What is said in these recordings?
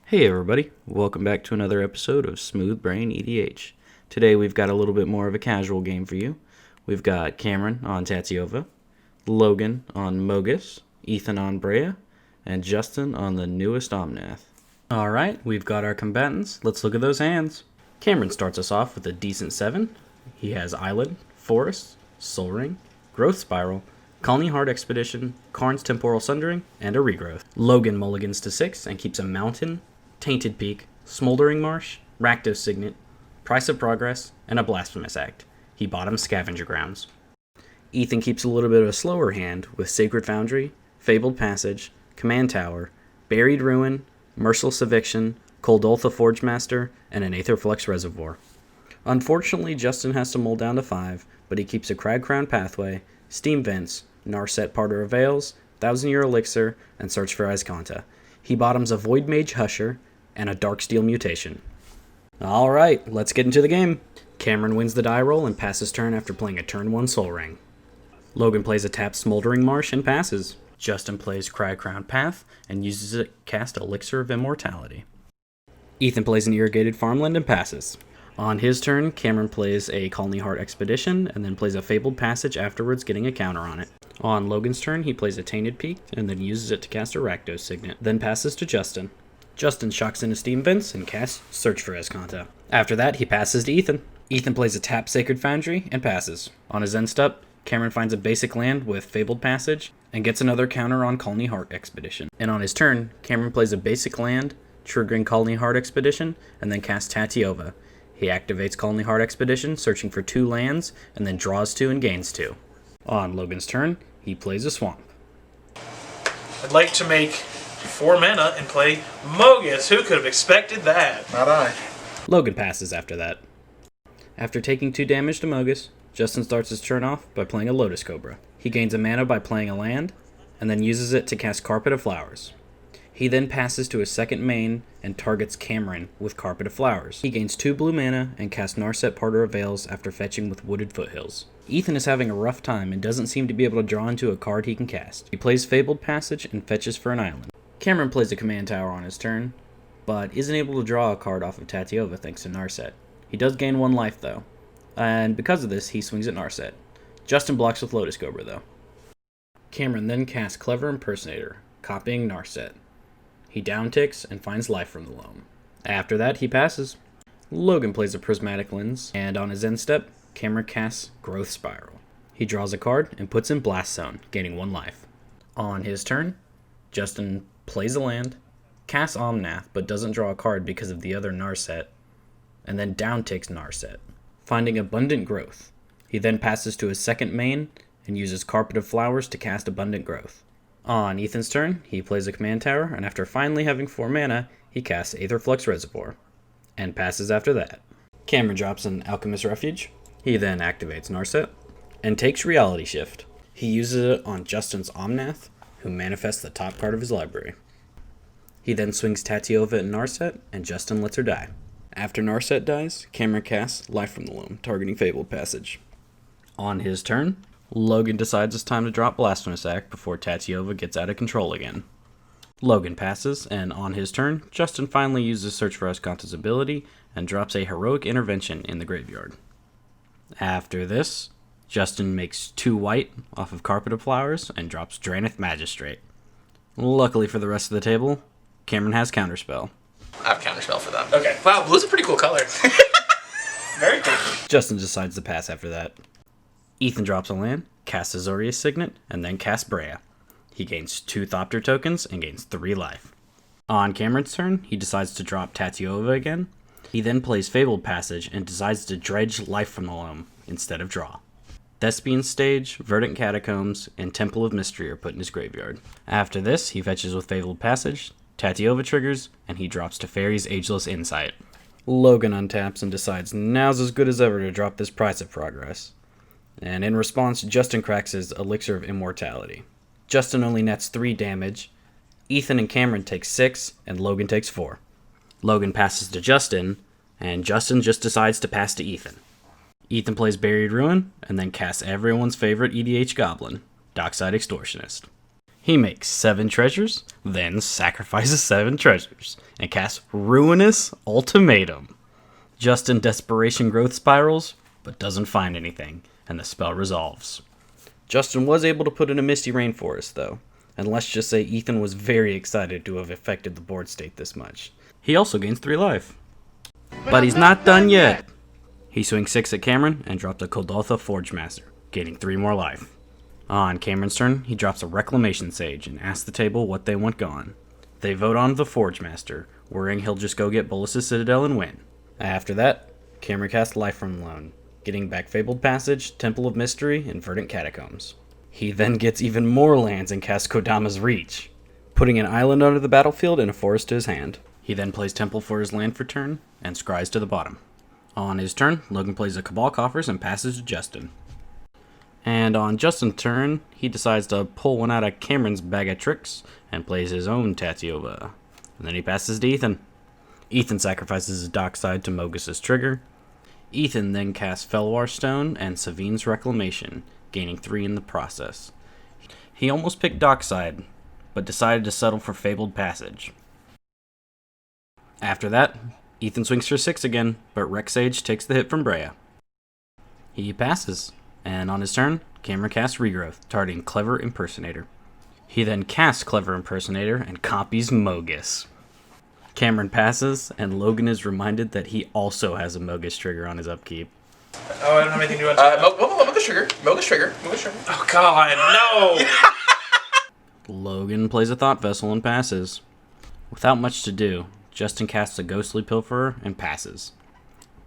Hey everybody, welcome back to another episode of Smooth Brain EDH. Today we've got a little bit more of a casual game for you. We've got Cameron on Tatyova, Logan on Mogis, Ethan on Breya, and Justin on the newest Omnath. Alright, we've got our combatants. Let's look at those hands. Cameron starts us off with a decent 7. He has Island, Forest, Soul Ring, Growth Spiral, Colony Heart Expedition, Karn's Temporal Sundering, and a Regrowth. Logan mulligans to 6 and keeps a Mountain, Tainted Peak, Smoldering Marsh, Rakdos Signet, Price of Progress, and a Blasphemous Act. He bottoms Scavenger Grounds. Ethan keeps a little bit of a slower hand with Sacred Foundry, Fabled Passage, Command Tower, Buried Ruin, Merciless Eviction, Coldoltha Forgemaster, and an Aetherflux Reservoir. Unfortunately, Justin has to mull down to 5, but he keeps a Crag Crown Pathway, Steam Vents, Narset Parter of Veils, Thousand Year Elixir, and Search for Azcanta. He bottoms a Void Mage Husher and a Darksteel Mutation. Alright, let's get into the game. Cameron wins the die roll and passes turn after playing a turn 1 Soul Ring. Logan plays a tapped Smoldering Marsh and passes. Justin plays Crag Crown Path and uses it to cast Elixir of Immortality. Ethan plays an Irrigated Farmland and passes. On his turn, Cameron plays a Colony Heart Expedition and then plays a Fabled Passage afterwards, getting a counter on it. On Logan's turn, he plays a Tainted Peak and then uses it to cast a Rakdos Signet, then passes to Justin. Justin shocks into Steam Vents and casts Search for Azcanta. After that, he passes to Ethan. Ethan plays a tapped Sacred Foundry and passes. On his end step, Cameron finds a basic land with Fabled Passage and gets another counter on Colony Heart Expedition. And on his turn, Cameron plays a basic land, triggering Colony Heart Expedition, and then casts Tatyova. He activates Colony Heart Expedition, searching for 2 lands, and then draws 2 and gains 2. On Logan's turn, he plays a Swamp. I'd like to make 4 mana and play Mogis. Who could have expected that? Not I. Logan passes after that. After taking 2 damage to Mogis, Justin starts his turn off by playing a Lotus Cobra. He gains a mana by playing a land, and then uses it to cast Carpet of Flowers. He then passes to his second main and targets Cameron with Carpet of Flowers. He gains 2 blue mana and casts Narset Parter of Veils after fetching with Wooded Foothills. Ethan is having a rough time and doesn't seem to be able to draw into a card he can cast. He plays Fabled Passage and fetches for an island. Cameron plays a Command Tower on his turn, but isn't able to draw a card off of Tatyova thanks to Narset. He does gain 1 life though, and because of this he swings at Narset. Justin blocks with Lotus Cobra though. Cameron then casts Clever Impersonator, copying Narset. He downticks and finds life from the loam. After that, he passes. Logan plays a Prismatic Lens, and on his end step, Cameron casts Growth Spiral. He draws a card and puts in Blast Zone, gaining 1 life. On his turn, Justin plays a land, casts Omnath, but doesn't draw a card because of the other Narset, and then downticks Narset, finding Abundant Growth. He then passes to his second main and uses Carpet of Flowers to cast Abundant Growth. On Ethan's turn, he plays a Command Tower, and after finally having 4 mana, he casts Aetherflux Reservoir, and passes after that. Cameron drops an Alchemist Refuge. He then activates Narset, and takes Reality Shift. He uses it on Justin's Omnath, who manifests the top card of his library. He then swings Tatyova and Narset, and Justin lets her die. After Narset dies, Cameron casts Life from the Loam, targeting Fabled Passage. On his turn, Logan decides it's time to drop Blasphemous Act before Tatyova gets out of control again. Logan passes, and on his turn, Justin finally uses Search for Azcanta's ability and drops a Heroic Intervention in the graveyard. After this, Justin makes 2 white off of Carpet of Flowers and drops Drannith Magistrate. Luckily for the rest of the table, Cameron has Counterspell. I have Counterspell for them. Okay. Wow, blue's a pretty cool color. Very cool. Justin decides to pass after that. Ethan drops a land, casts Azorius Signet, and then casts Breya. He gains 2 Thopter tokens and gains 3 life. On Cameron's turn, he decides to drop Tatyova again. He then plays Fabled Passage and decides to dredge life from the loam instead of draw. Thespian Stage, Verdant Catacombs, and Temple of Mystery are put in his graveyard. After this, he fetches with Fabled Passage, Tatyova triggers, and he drops Teferi's Ageless Insight. Logan untaps and decides now's as good as ever to drop this Price of Progress. And in response, Justin cracks his Elixir of Immortality. Justin only nets 3 damage, Ethan and Cameron take 6, and Logan takes 4. Logan passes to Justin, and Justin just decides to pass to Ethan. Ethan plays Buried Ruin, and then casts everyone's favorite EDH goblin, Dockside Extortionist. He makes 7 treasures, then sacrifices 7 treasures, and casts Ruinous Ultimatum. Justin Desperation Growth spirals, but doesn't find anything, and the spell resolves. Justin was able to put in a Misty Rainforest, though, and let's just say Ethan was very excited to have affected the board state this much. He also gains 3 life. But he's not done yet! He swings 6 at Cameron and drops a Kodaltha Forgemaster, gaining 3 more life. On Cameron's turn, he drops a Reclamation Sage and asks the table what they want gone. They vote on the Forgemaster, worrying he'll just go get Bolas' Citadel and win. After that, Cameron casts Life from Loan, getting back Fabled Passage, Temple of Mystery, and Verdant Catacombs. He then gets even more lands and casts Kodama's Reach, putting an island under the battlefield and a forest to his hand. He then plays Temple for his land for turn, and scries to the bottom. On his turn, Logan plays a Cabal Coffers and passes to Justin. And on Justin's turn, he decides to pull one out of Cameron's bag of tricks and plays his own Tatyova. And then he passes to Ethan. Ethan sacrifices his Dockside to Mogis' trigger. Ethan then casts Felwar Stone and Savine's Reclamation, gaining 3 in the process. He almost picked Dockside, but decided to settle for Fabled Passage. After that, Ethan swings for 6 again, but Rex Sage takes the hit from Breya. He passes. And on his turn, Cameron casts Regrowth, targeting Clever Impersonator. He then casts Clever Impersonator and copies Mogis. Cameron passes, and Logan is reminded that he also has a Mogis trigger on his upkeep. Oh, I don't have anything to do. Mogis trigger. Mogis trigger. Oh, God, no! Logan plays a Thought Vessel and passes. Without much to do, Justin casts a Ghostly Pilferer and passes.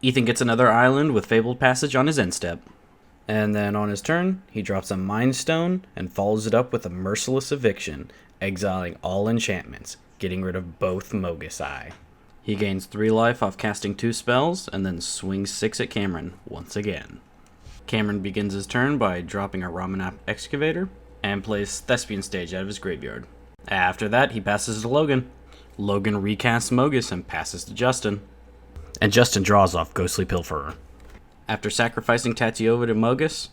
Ethan gets another island with Fabled Passage on his end step. And then on his turn, he drops a Mind Stone and follows it up with a Merciless Eviction, exiling all enchantments, getting rid of both Mogis-Eye. He gains 3 life off casting 2 spells, and then swings 6 at Cameron once again. Cameron begins his turn by dropping a Ramanap Excavator, and plays Thespian Stage out of his graveyard. After that, he passes to Logan. Logan recasts Mogis and passes to Justin. And Justin draws off Ghostly Pilferer. After sacrificing Tatyova to Mogis,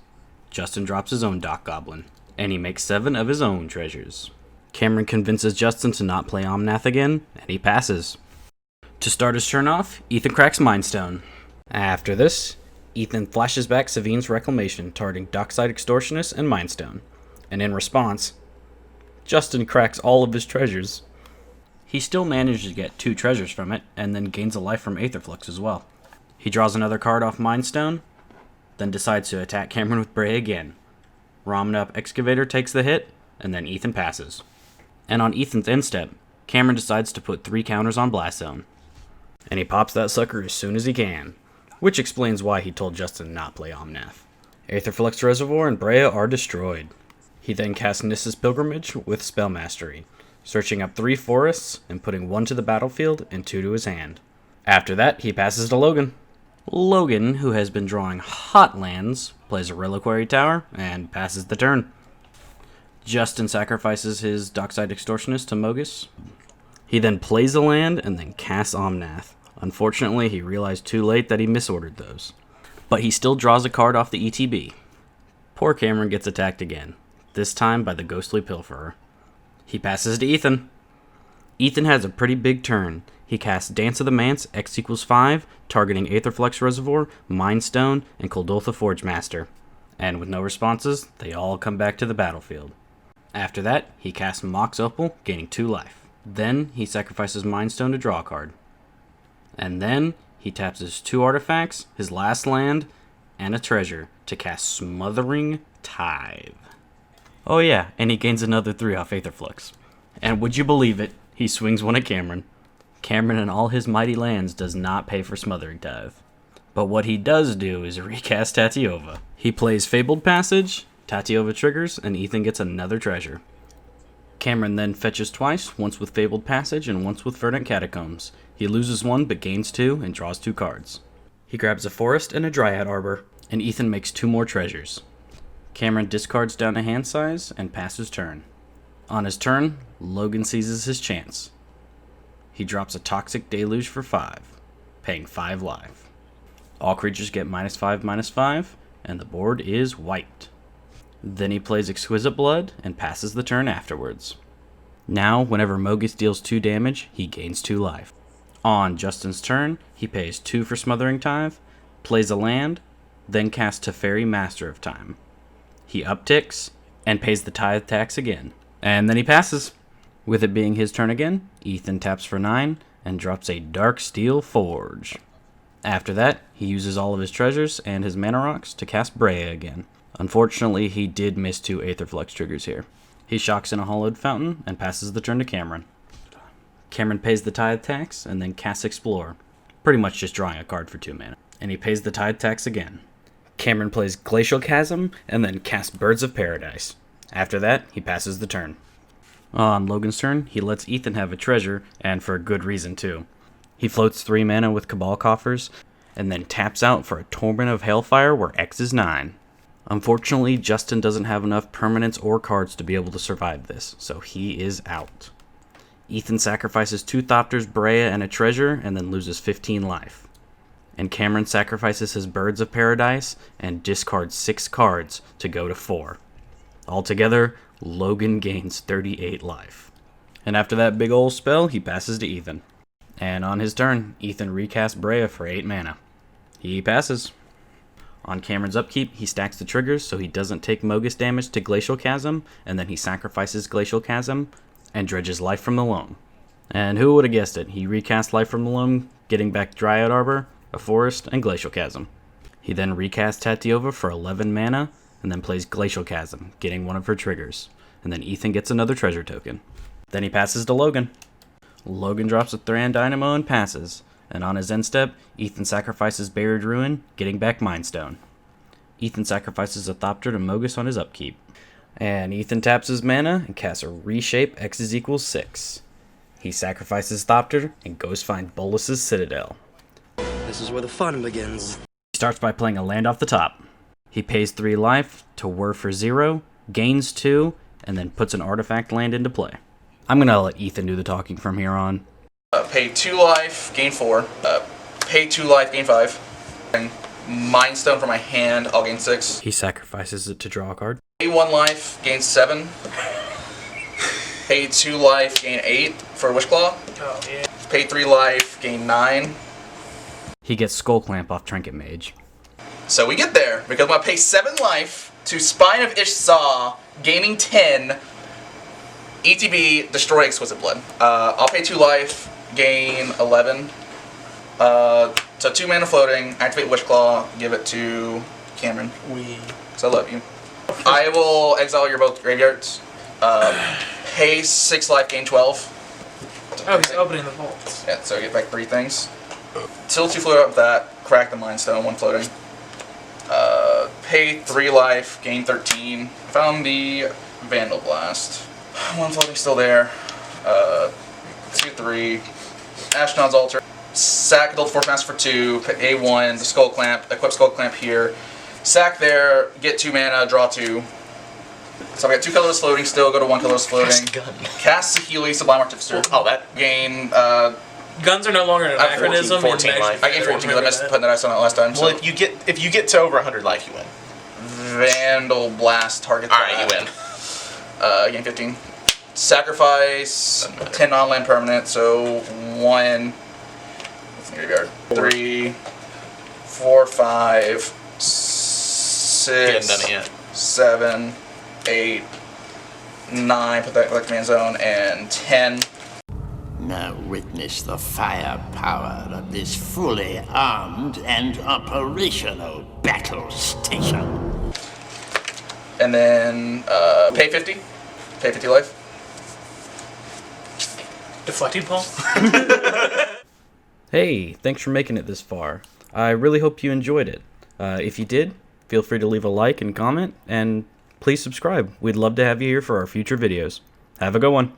Justin drops his own Dock Goblin, and he makes 7 of his own treasures. Cameron convinces Justin to not play Omnath again, and he passes. To start his turn off, Ethan cracks Mind Stone. After this, Ethan flashes back Savine's Reclamation, targeting Dockside Extortionist and Mind Stone, and in response, Justin cracks all of his treasures. He still manages to get 2 treasures from it, and then gains a life from Aetherflux as well. He draws another card off Mind Stone, then decides to attack Cameron with Breya again. Ramanap Excavator takes the hit, and then Ethan passes. And on Ethan's end step, Cameron decides to put 3 counters on Blast Zone. And he pops that sucker as soon as he can, which explains why he told Justin not play Omnath. Aetherflux Reservoir and Breya are destroyed. He then casts Nissa's Pilgrimage with Spell Mastery, searching up 3 forests and putting 1 to the battlefield and 2 to his hand. After that, he passes to Logan. Logan, who has been drawing hot lands, plays a Reliquary Tower and passes the turn. Justin sacrifices his Dockside Extortionist to Mogis. He then plays a land and then casts Omnath. Unfortunately, he realized too late that he misordered those. But he still draws a card off the ETB. Poor Cameron gets attacked again, this time by the Ghostly Pilferer. He passes to Ethan. Ethan has a pretty big turn. He casts Dance of the Manse, X equals 5, targeting Aetherflux Reservoir, Mind Stone, and Kodaltha Forgemaster. And with no responses, they all come back to the battlefield. After that, he casts Mox Opal, gaining 2 life. Then, he sacrifices Mind Stone to draw a card. And then, he taps his 2 artifacts, his last land, and a treasure to cast Smothering Tithe. Oh yeah, and he gains another 3 off Aetherflux. And would you believe it, he swings 1 at Cameron. Cameron and all his mighty lands does not pay for Smothering Tithe. But what he does do is recast Tatyova. He plays Fabled Passage, Tatyova triggers, and Ethan gets another treasure. Cameron then fetches twice, once with Fabled Passage and once with Verdant Catacombs. He loses 1 but gains 2 and draws 2 cards. He grabs a Forest and a Dryad Arbor, and Ethan makes 2 more treasures. Cameron discards down to hand size and passes turn. On his turn, Logan seizes his chance. He drops a Toxic Deluge for 5, paying 5 life. All creatures get -5/-5, and the board is wiped. Then he plays Exquisite Blood and passes the turn afterwards. Now, whenever Mogis deals 2 damage, he gains 2 life. On Justin's turn, he pays 2 for Smothering Tithe, plays a land, then casts Teferi, Master of Time. He upticks and pays the tithe tax again. And then he passes. With it being his turn again, Ethan taps for 9 and drops a Dark Steel Forge. After that, he uses all of his treasures and his mana rocks to cast Breya again. Unfortunately, he did miss 2 Aetherflux triggers here. He shocks in a Hollowed Fountain and passes the turn to Cameron. Cameron pays the tithe tax and then casts Explore, pretty much just drawing a card for 2 mana. And he pays the tithe tax again. Cameron plays Glacial Chasm and then casts Birds of Paradise. After that, he passes the turn. On Logan's turn, he lets Ethan have a treasure, and for a good reason too. He floats 3 mana with Cabal Coffers, and then taps out for a Torment of Hailfire where X is 9. Unfortunately, Justin doesn't have enough permanents or cards to be able to survive this, so he is out. Ethan sacrifices 2 Thopters, Breya, and a treasure, and then loses 15 life. And Cameron sacrifices his Birds of Paradise and discards 6 cards to go to 4. Altogether, Logan gains 38 life. And after that big ol' spell, he passes to Ethan. And on his turn, Ethan recasts Breya for 8 mana. He passes. On Cameron's upkeep, he stacks the triggers so he doesn't take Mogis damage to Glacial Chasm, and then he sacrifices Glacial Chasm and dredges Life from the Loam. And who would have guessed it? He recast Life from the Loam, getting back Dryad Arbor, a Forest, and Glacial Chasm. He then recasts Tatyova for 11 mana, and then plays Glacial Chasm, getting one of her triggers. And then Ethan gets another treasure token. Then he passes to Logan. Logan drops a Thran Dynamo and passes. And on his end step, Ethan sacrifices Buried Ruin, getting back Mind Stone. Ethan sacrifices a Thopter to Mogis on his upkeep. And Ethan taps his mana and casts a Reshape X is equals 6. He sacrifices Thopter and goes find Bolus's Citadel. This is where the fun begins. He starts by playing a land off the top. He pays 3 life to whir for 0, gains 2, and then puts an artifact land into play. I'm going to let Ethan do the talking from here on. Pay 2 life, gain 4. Pay 2 life, gain 5. And Mind Stone from my hand, I'll gain 6. He sacrifices it to draw a card. Pay 1 life, gain 7. Pay 2 life, gain 8 for Wishclaw. Oh, yeah. Pay 3 life, gain 9. He gets Skull Clamp off Trinket Mage. So we get there, because I'm going to pay 7 life to Spine of Ishsaw, gaining 10. ETB, destroy Exquisite Blood. I'll pay 2 life, gain 11. So 2 mana floating, activate Wishclaw, give it to Cameron. So I love you. I will exile your both graveyards. Pay 6 life, gain 12. Oh, he's opening the vaults. Yeah, so I get back 3 things. Tilt 2 float up with that, crack the Mind Stone, 1 floating. Pay 3 life, gain 13. Found the Vandal Blast. 1 floating still there. 2, 3. Ashnod's Altar. Sack Adult Force Master for 2. Pay A1, the Skull Clamp. Equip Skull Clamp here. Sack there, get 2 mana, draw 2. So I've got 2 colorless floating still, go to 1 colorless floating. Cast Sahili, Sublime Artificer. Oh, that. Gain, Guns are no longer an anachronism. 14 in life. I gained 14 because I missed putting that ice on it last time. Well, So if you get to over 100 life, you win. Vandal Blast target. Alright, you win. Gain 15. Sacrifice 10 non-land permanent, so 1. What's in the graveyard? 3, 4, 5, 6, You haven't done it yet. 7, 8, 9. Put that like command zone, and 10. Now witness the firepower of this fully armed and operational battle station. And then pay 50. Pay 50 life. Deflecting Paul. Hey, thanks for making it this far. I really hope you enjoyed it. If you did, feel free to leave a like and comment, and please subscribe. We'd love to have you here for our future videos. Have a good one.